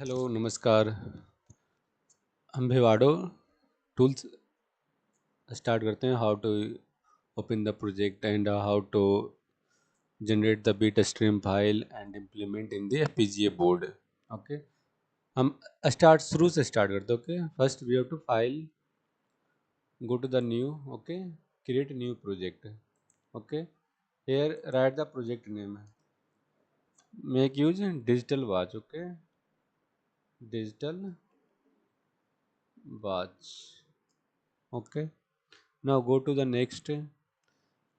Hello नमस्कार। हम भिवाडो tools start करते हैं। How to open the project and how to generate the bit stream file and implement in the FPGA board. Okay, हम start शुरू से start करते हैं। Okay, first we have to file, go to the new, okay, create new project. Okay, here write the project name, make use digital watch. Okay, digital watch. Okay, now go to the next,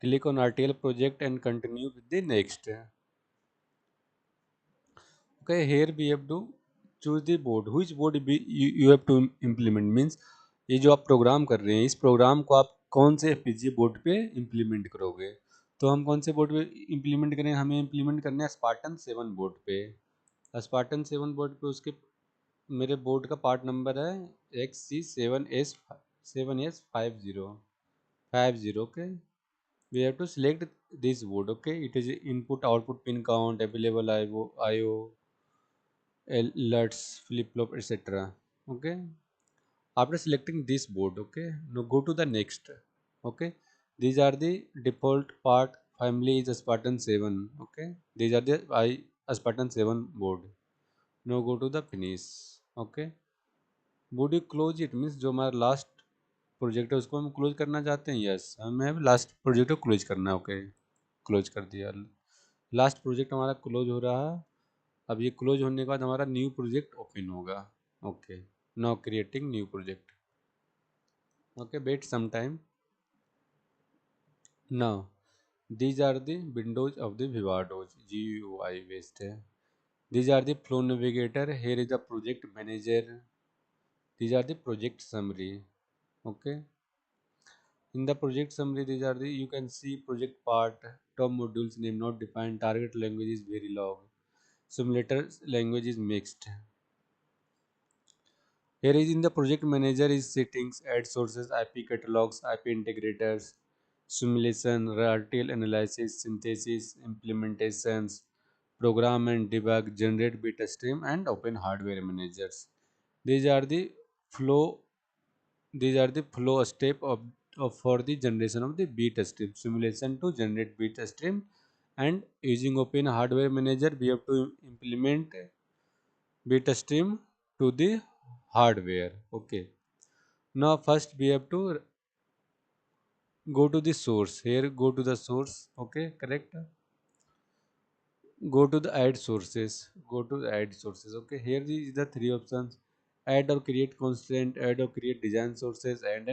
click on RTL project and continue with the next. Okay, here we have to choose the board, which board you have to implement, means ये जो आप programme कर रहे हैं इस programme को आप कौन से एफपीजीए बोर्ड पे इम्प्लीमेंट करोगे। तो हम कौन से बोर्ड पे इम्प्लीमेंट करें, हमें इम्प्लीमेंट करना है स्पार्टन 7 बोर्ड पे। स्पार्टन 7 बोर्ड पे उसके मेरे बोर्ड का पार्ट नंबर है XC7S50 okay. we have to select this board. Okay, it is input output pin count, available IO, alerts, flip flop, etc. Okay, after selecting this board, okay, now go to the next. Okay, these are the default part family is a Spartan 7. Okay, these are the Spartan 7 board. Now go to the finish. Okay, would you close it, means जो हमारा last project है उसको हम close करना चाहते हैं। Yes, हमें last project को क्लोज करना है। ओके, क्लोज कर दिया। लास्ट प्रोजेक्ट हमारा क्लोज हो रहा है। अब ये क्लोज होने के बाद हमारा न्यू प्रोजेक्ट ओपन होगा। Okay, now creating new project. Okay, wait some time. Now these are the windows of the Vivado's GUI based है। These are the flow navigator, here is the project manager, these are the project summary। Okay, in the project summary these are the, you can see project part, top modules name not defined, target language is Verilog, simulator language is mixed. Here is in the project manager is settings, add sources, IP catalogs, IP integrators, simulation, RTL analysis, synthesis, implementations, program and debug, generate bit stream, and open hardware managers. These are the flow. These are the flow step of for the generation of the bit stream. Simulation to generate bit stream, and using open hardware manager we have to implement bit stream to the hardware. Okay, now first we have to go to the source. Here go to the source. Okay, correct. Go to the add sources, go to the add sources. Okay, here is the three options: add or create constraint, add or create design sources, and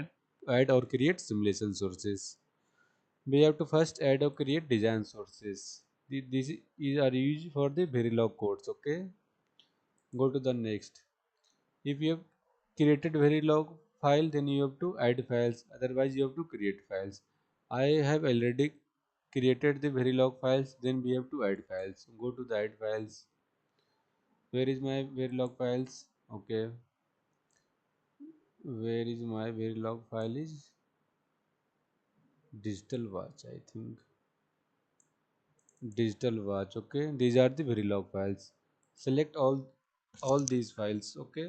add or create simulation sources. We have to first add or create design sources. These are used for the Verilog codes. Okay, go to the next. If you have created Verilog file, then you have to add files, otherwise you have to create files. I have already created the Verilog files, then we have to add files. Go to the add files. Where is my Verilog files? Okay, where is my Verilog file is digital watch, I think. Digital watch. Okay, these are the Verilog files. Select all these files. Okay,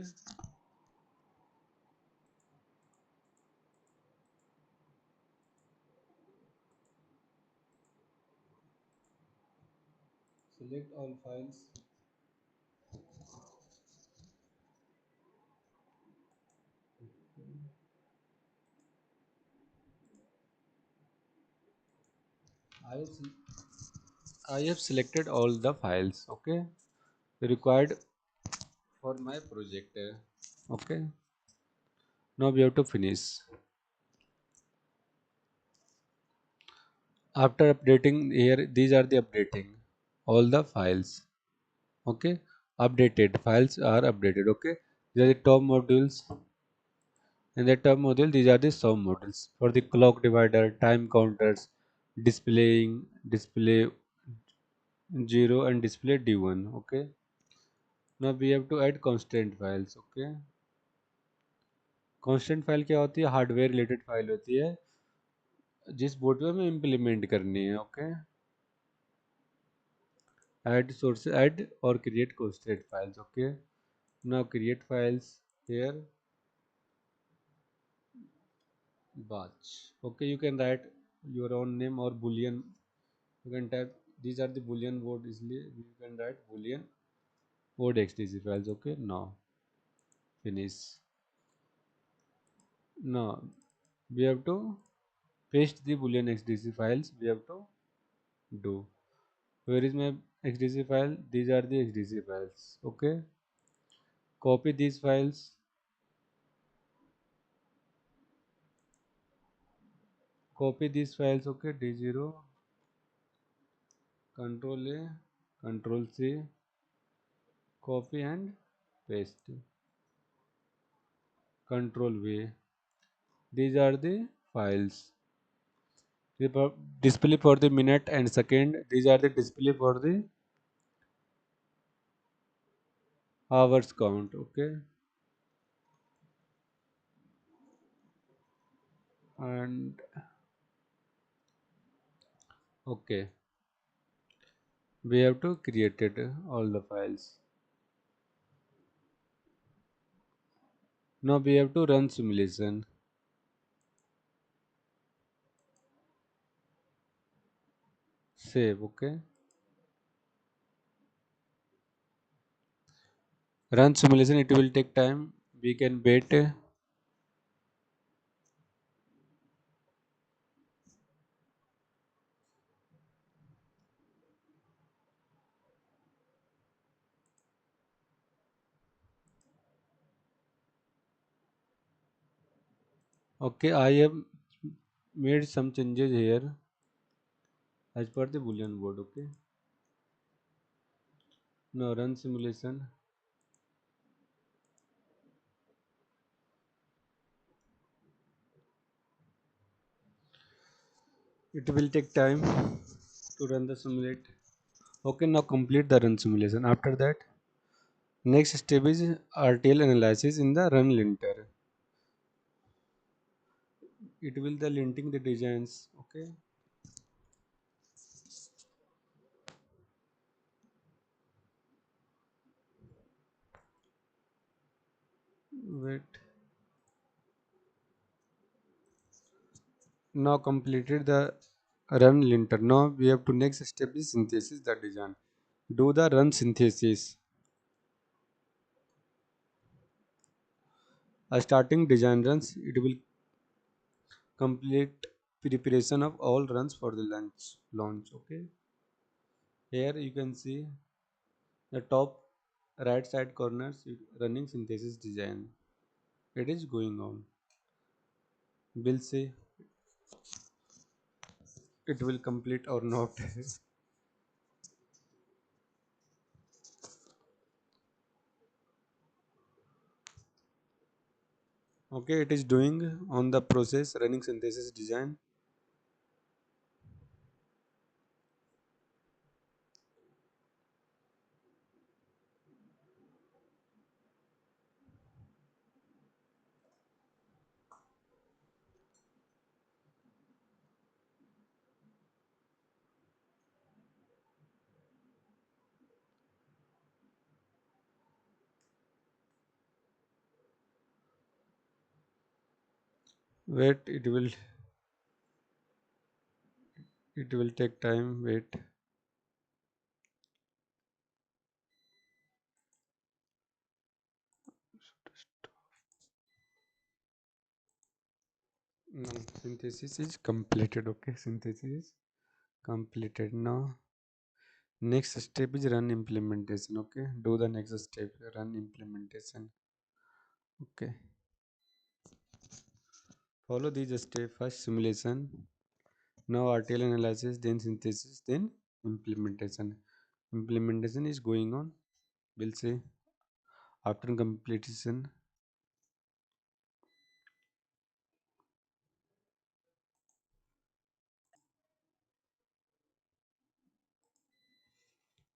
select all files. I have I have selected all the files. Okay, required for my project. Okay, now we have to finish. After updating, here these are the updating all the files. Okay, updated files are updated. Okay, these are the top modules. In the top module, these are the sub modules for the clock divider, time counters, displaying, display 0 and display D1. Okay, now we have to add constant files. Okay, constant file क्या होती है, hardware related file होती है जिस board पे हमें implement करनी है। ओके, ऐड सोर्स, ऐड और create constant files. Okay, Now create files here, batch. Okay, you can write your own name or boolean. You can type these are the boolean word easily. You can write boolean word xtc files. Okay, now finish. Now we have to paste the boolean xtc files. We have to do. Where is my xtc file? These are the xtc files. Okay, copy these files, copy these files. Okay, d0, control a, control c, copy and paste, control v. These are the files. Display for the minute and second. These are the display for the hours count. Okay, and okay, we have to create it all the files. Now we have to run simulation. Save. Okay, run simulation. It will take time. We can wait. Okay, I have made some changes here as per the boolean board. Okay, now run simulation. It will take time to run the simulate. Okay, now complete the run simulation. After that, next step is RTL analysis in the run linter. It will the linting the designs. Okay, wait. Now completed the run linter. Now we have to next step is synthesis the design. Do the run synthesis. Starting design runs. It will complete preparation of all runs for the launch. Okay, here you can see the top right side corners running synthesis design. It is going on. We'll see it will complete or not. Okay, it is doing on the process running synthesis design. Wait, it will take time. Wait. No, synthesis is completed. Okay, synthesis is completed. Now next step is run implementation. Okay, do the next step run implementation. Okay, follow these steps. First simulation, now RTL analysis, then synthesis, then implementation. Implementation is going on. We'll see after completion.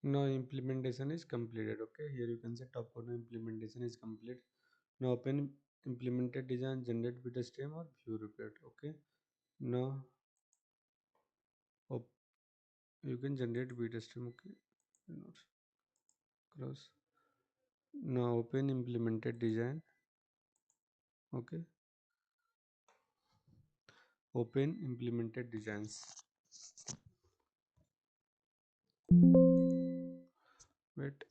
Now implementation is completed. Okay, here you can see top corner implementation is complete. Now open implemented design, generate bit stream or view report. Okay, now op- you can generate bit stream. Okay, not close. Now open implemented design. Okay, open implemented designs. Wait,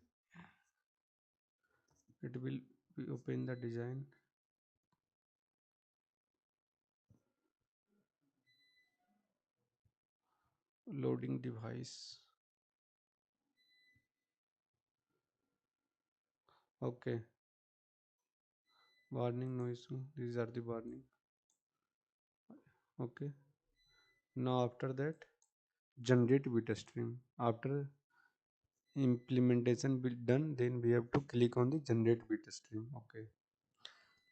it will be open the design. Loading device. Okay, warning, no issue. These are the warning. Okay, now after that, generate beta stream. After implementation be done, then we have to click on the generate beta stream. Okay,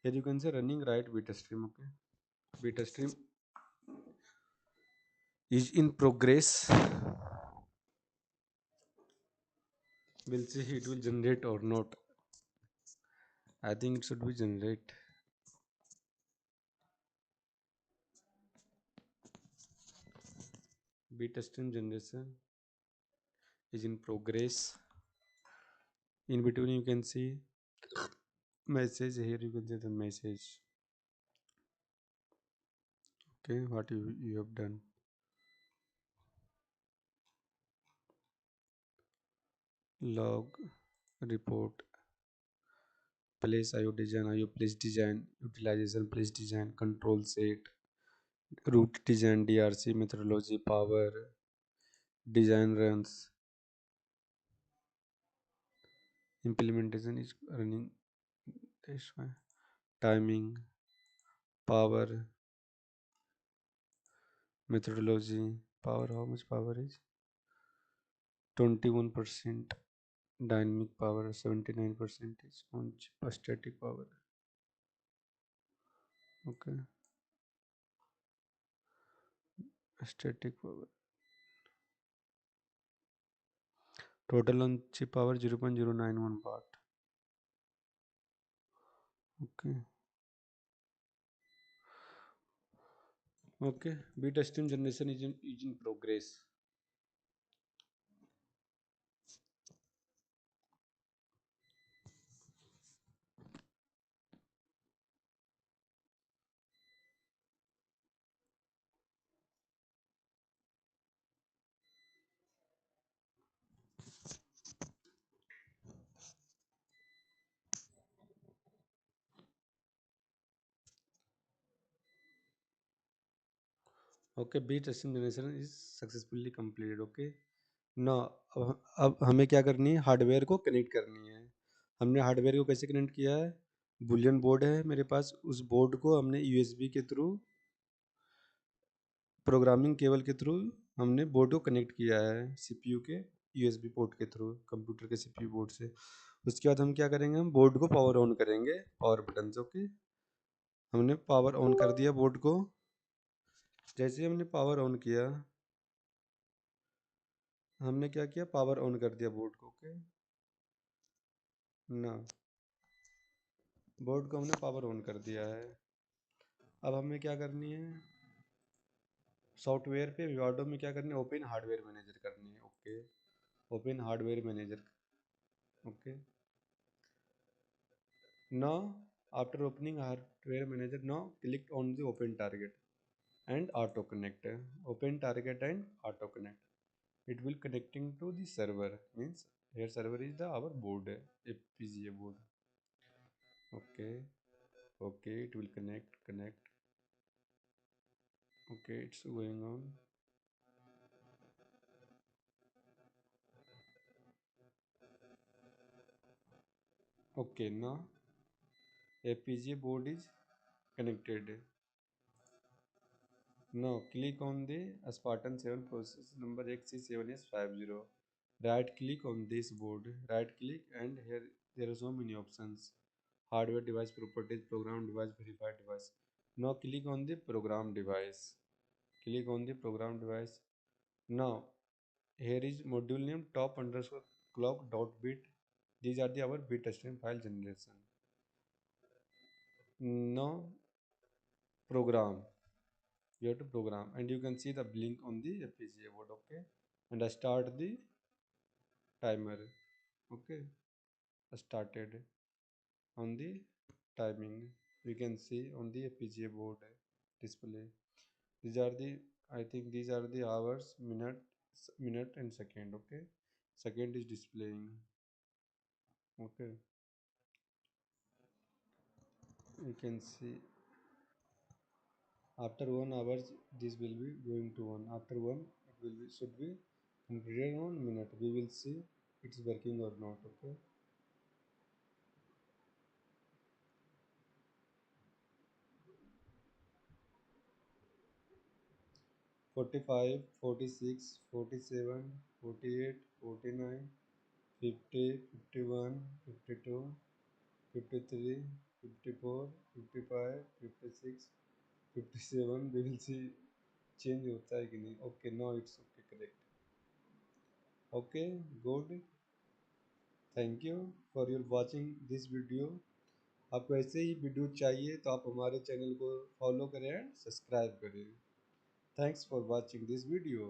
here you can say running right beta stream. Okay, beta stream is in progress. We'll see it will generate or not. I think it should be generate. Beta stream generation is in progress. In between you can see message. Here you can see the message. Okay, what you have done. Log report place IO design, IO place design, utilization place design, control set, root design, DRC methodology, power, design runs, implementation is running this way, timing, power, methodology, power, how much power is 21%, dynamic power 79% on chip, static power. Okay, static power. Total on chip power 0.091 watt. Okay. Okay. Beta stream generation is in progress. Okay, beta stream generation is successfully completed. Okay. ना अब हमें क्या करनी है, hardware को connect करनी है. हमने हार्डवेयर को कैसे कनेक्ट किया है, बुलियन बोर्ड है मेरे पास, उस बोर्ड को हमने यूएसबी के थ्रू, प्रोग्रामिंग केबल के थ्रू हमने बोर्ड को कनेक्ट किया है सीपीयू के यूएसबी पोर्ट के थ्रू, कंप्यूटर के सीपीयू बोर्ड से. उसके बाद हम क्या करेंगे, हम बोर्ड को पावर ऑन करेंगे, पावर बटन से. ओके, हमने पावर ऑन कर दिया बोर्ड को. जैसे ही हमने पावर ऑन किया, हमने क्या किया, पावर ऑन कर दिया बोर्ड को. ओके ना, बोर्ड को हमने पावर ऑन कर दिया है. अब हमें क्या करनी है, सॉफ्टवेयर पे विवाडो में क्या करनी है, ओपन हार्डवेयर मैनेजर करनी है. Okay, open hardware manager. Okay, now after opening hardware manager, now click on the open target and auto connect. Open target and auto connect, it will connecting to the server, means here server is the our board, FPGA board. Okay, okay, it will connect. Okay, it's going on. Okay, now FPGA board is connected. Now click on the Spartan 7 process number XC7S50. Right click on this board, right click, and here there are so many options. Hardware device properties, program device, verified device. Now click on the program device. Click on the program device. Now here is module name top underscore clock dot bit. These are the our bit stream file generation. Now program. You have to program, and you can see the blink on the FPGA board. Okay, and I start the timer. Okay, started on the timing. We can see on the FPGA board display. These are the, I think these are the hours, minute and second. Okay, second is displaying. Okay, you can see after 1 hours this will be going to on. After one it will be should be completed on minute. We will see it's working or not. Okay, 45, 46, 47, 48, 49, 50, 51, 52, 53, 54, 55, 56, 57. We will see change होता है कि नहीं. Okay, now it's okay, correct. Okay, good. Thank you for your watching this video. आपको ऐसे ही video चाहिए तो आप हमारे चैनल को फॉलो करें एंड सब्सक्राइब करें. Thanks for watching this video.